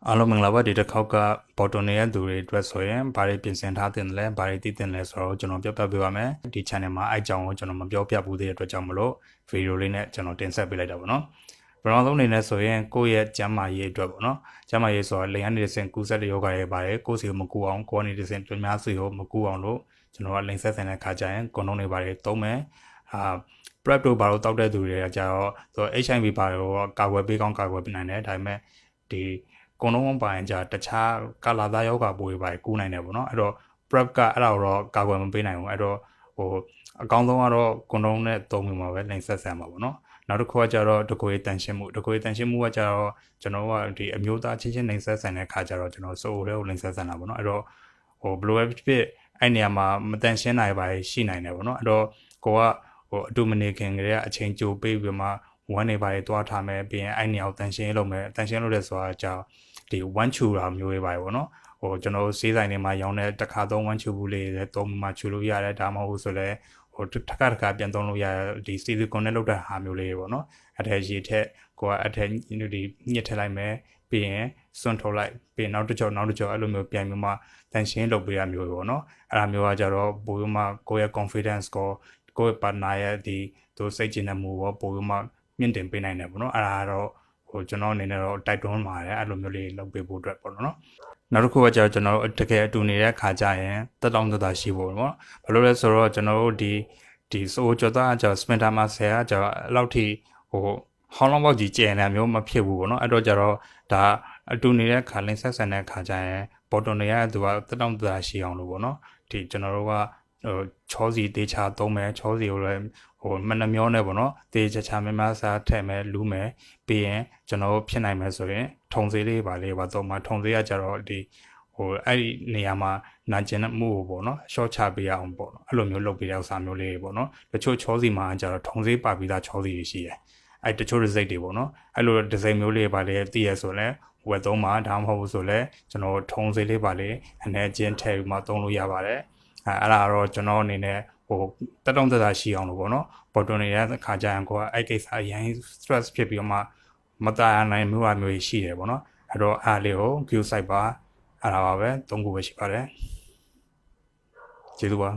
အားလုံးမင်္ဂလာပါဒီတစ်ခေါက်ကပေါ်တွန်နေတဲ့သူတွေအတွက်ဆိုရင်ဘာတွေပြင်ဆင်ထားတင်တယ်လဲဘာတွေသိတင်လဲဆိုတော့ကျွန်တော်ပြောပြပေးပါမယ်ဒီ channel မှာအဲ့အကြောင်းကိုကျွန်တော်မပြောပြဘူးတဲ့အတွက်ကြောင့်မလို့ဗီဒီယိုလေးနဲ့ကျွန်တော်တင်ဆက်ပေးလိုက်တာပေါ့နော်ပထမဆုံးအနေနဲ့ဆိုရင်ကိုယ့်ရဲ့ကျန်းမာရေးအတွက်ပေါ့နော်ကျန်းမာရေးဆိုတာလိန်ကနေစဉ်ကူးဆက်တဲ့ယောဂတွေပါတယ်ကိုယ်စီကိုမကူအောင်ကိုယ်ကနေစဉ်ပြများစီကိုမကူအောင်လို့ကျွန်တော်ကလိန်ဆက်ဆင်တဲ့ခါကျရင်ကွန်ဒုံးတွေပါတယ်သုံးမယ်prep တို့ဘာလို့တောက်တဲ့သူတွေကကြတော့ဆို HIV ဘာလို့ကာကွယ်ပေးကောင်းကာကွယ်ပေးနိုင်တယ်ဒါပေမဲ့ဒီကွန်ဒုံးပိုင်းကြတခြားကာလာသားယောဂပိုးတွေပါကူးနိုင်တယ်ပေါ့နော်အဲ့တော့ prep ကအဲ့ဒါတော့ကာကွယ်မပေးနိုင်ဘူးအဲ့တော့အကောင်းဆုံးကတော့ကွန်ဒုံးနဲ့သုံးမိမှာပဲလိန်ဆက်ဆန်မှာပေါ့နော်နောက်တစ်ခုကကြတော့တကွေတန်ရှင်းမှုကကြတော့ကျွန်တော်ကဒီအမျိုးသားချင်းလိန်ဆက်ဆန်တဲ့ခါကျတော့ကျွန်တော်စိုးရဲကိုလိန်ဆက်ဆန်တာပေါ့နော်အဲ့တော့ဘယ်လိုပဲဖြစ်အဲ့နေရာမှာမတန်ရှင်းနိုင်ပါရှိနိုင်တယ်ပေါ့နော်အဲ့တော့ကိုကအတူမနေခင်ကလေးကအချိန်ကြိုပေးပြီးမှဝမ်းနေပါလေတွားထားမယ်ပြီးရင်အဲ့နေရာကိုတန်ရှင်းလုပ်မယ်တန်ရှင်းလုပ်တဲ့ဆိုတာကြောင့်ဒီဝမ်းချူတာမျိုးတွေပါပေါ့နော်ကျွန်တော်ဈေးဆိုင်တွေမှာရောင်းတဲ့တစ်ခါသုံးဝမ်းချူဘူးလေးတွေသုံးမှချူလို့ရတယ်ဒါမှမဟုတ်ဆိုလဲတစ်ခါပြန်သုံးလို့ရဒီစီလီကွန်နဲ့လုပ်တဲ့ဟာမျိုးလေးပေါ့နော်အထက်ရေထက်ကိုကအထက်ဒီညှစ်ထည့်လိုက်မယ်ပြီးရင်စွန့်ထုတ်လိုက်ပြီးနောက်တစ်ကြောအဲ့လိုမျိုးပြန်ပြီးမှတန်ရှင်းလုပ်ပေးရမျိုးပေါ့နော်အဲ့ဒါမျိုးကကြတော့ပိုပြီးမှကိုယ့်ရဲ့ confidence ကိုယ့် partner ရဲ့ဒီသူစိတ်ကျဉ်တဲ့မှုရောပိုပြီးမှမြင့်တင်ပေးနိုင်တယ်ပေါ့နော်အဲ့ဒါကတော့ကျွန်တော်အနေနဲ့တော့တိုက်တွန်းပါတယ်အဲ့လိုမျိုးလေးလုပ်ပေးဖို့အတွက်ပေါ့နော်နောက်တစ်ခုကကျတော့ကျွန်တော်တို့တကယ်အတူနေတဲ့ခါကျရင်တက်တောင့်တက်တာရှိဖို့ပေါ့ဘာလို့လဲဆိုတော့ကျွန်တော်တို့ဒီစိုးကြောသားကျစပင်တာမှာဆယ်ကကျတော့အဲ့လောက်ထိဟောင်းလောင်းပေါက်ကြီးကျယ်နေမျိုးမဖြစ်ဘူးပေါ့နော်အဲ့တော့ကျတော့ဒါအတူနေတဲ့ခါလင်းဆက်ဆန်တဲ့ခါကျရင်ပေါ်တွန်တွေကသူကတက်တောင့်တက်တာရှိအောင်လို့ပေါ့နော်ဒီကျွန်တော်တို့ကချောစီတေချာသုံးမယ်ချောစီကိုလည်းမနှမျောနဲ့ပေါ့နော်တေချာချာများများစားထည့်မယ်လူးမယ်ပြီးရင်ကျွန်တော်ဖြစ်နိုင်မယ်ဆိုရင်ထုံစေးလေးပါတော့မှထုံစေးကကြတော့ဒီအဲ့ဒီနေရာမှာနာကျင်တဲ့မှုကိုပေါ့နော်ရှော့ချပေးရအောင်ပေါ့နော်အဲ့လိုမျိုးလုပ်ပေးတဲ့ဥစားမျိုးလေးပေါ့နော်တချို့ချောစီမှာကြတော့ထုံစေးပါပြီးသားချောစီတွေရှိတယ်အဲ့တချို့ result တွေပေါ့နော်အဲ့လို design မျိုးလေးပါလေသိရဆိုလဲဝယ်သုံးမှာဒါမှမဟုတ်ဆိုလဲကျွန်တော်ထုံစေးလေးပါလေအနေချင်းထည့်ပြီးမှသုံးလို့ရပါတယ်အဲ့ဒါတော့ကျွန်တော်အနေနဲ့တက်တောင့်တက်တာရှိအောင်လို့ပေါ့နော်ပေါ်တွန်နေတဲ့အခါကျရင်ကိုကအဲ့ကိစ္စအရင် stress ဖြစ်ပြီးတော့မှမတအားနိုင်မျိုးရှိတယ်ပေါ့နော်အဲ့တော့အားလေးကို view site ပါအဲ့ဒါပါပဲ၃ခုပဲရှိပါတယ်ကျေးဇူးပါ